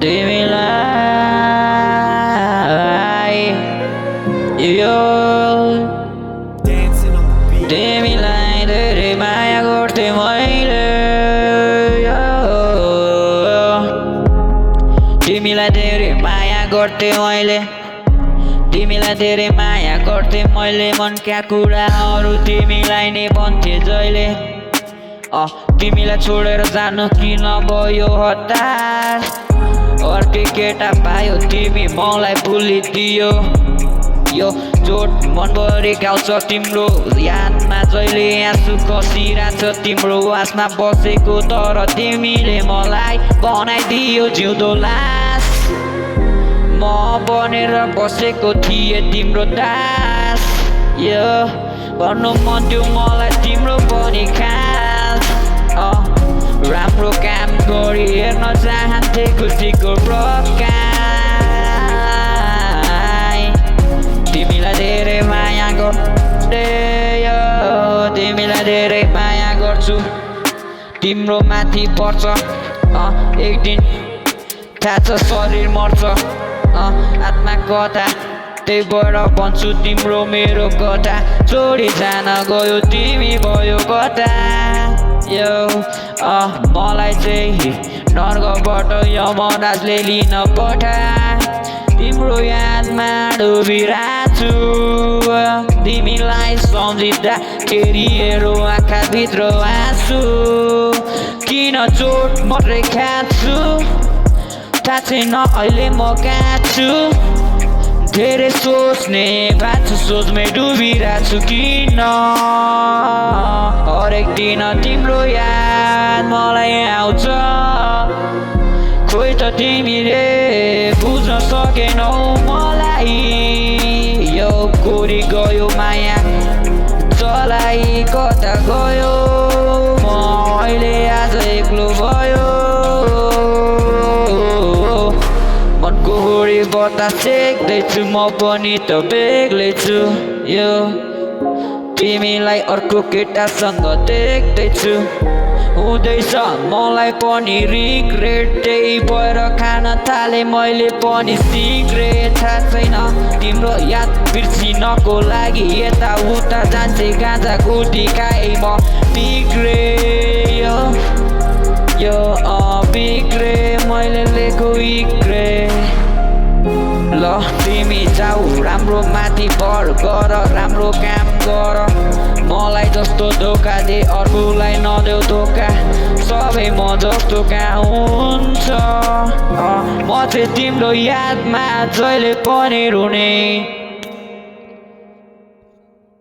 तिमीलाई यो तिमीलाई धेरै माया गर्थे मैले तिमीलाई धेरै माया गर्थे मैले तिमीलाई धेरै माया गर्थे मैले मनका कुराहरू तिमीलाई नै भन्थे जहिले तिमीलाई छोडेर जानु किन भयो हतार अर्कै केटा पायो तिमी मलाई भुलिदियो यो चोट मनभरि गाउँछ तिम्रो यादमा जहिले आँसु खसिरहेछ तिम्रो आसमा बसेको तर तिमीले मलाई बनाइदियो जिउँदो लास म बनेर बसेको थिएँ तिम्रो दास यो भन्नु मन थियो मलाई तिम्रो पनि खास राम्रो काम गरी हेर्न चाहन्थे खुसीको प्रकाश तिमीलाई धेरै माया गर्दै तिमीलाई धेरै माया गर्छु तिम्रो माथि पर्छ एक दिन थाहा छ शरीर मर्छ आत्मा कथा त्यही भएर भन्छु तिम्रो मेरो कथा छोडी जान गयो तिमी भयो कता यो मलाई चाहिँ नर्कबाट यमराजले लिन पठा तिम्रो यादमा डुबिरहेछु तिमीलाई सम्झिँदाखेरि मेरो आँखाभित्र आँसु किन चोट मात्रै खान्छु थाहा छैन अहिले म कहाँ छु धेरै सोच्ने बाछु सोचमै डुबिरहेछु किन हरेक दिन तिम्रो याद मलाई आउँछ खोइ त तिमीले बुझ्न सकेनौ मलाई यो कोरी गयो माया चलाई कता गयो म अहिले आज एक्लो भयो मनको हुरी बतास सेक्दैछु म पनि त बेग्लै छु यो तिमीलाई अर्को केटासँग देख्दैछु हुँदैछ मलाई पनि रिग्रेट त्यही भएर खान थाले मैले पनि सिग्रेट थाहा छैन तिम्रो याद बिर्सिनको लागि यता उता जान्छे गाँजा गुटी खाए म बिग्रे यो बिग्रे मैले लेखो इग्रे ल तिमी जाऊ राम्रो माथि भर गर राम्रो काम गर मलाई जस्तो धोका दे अर्कोलाई नदेऊ धोका सबै म जस्तो कहाँ हुन्छ म चाहिँ तिम्रो यादमा जहिले पनि रुने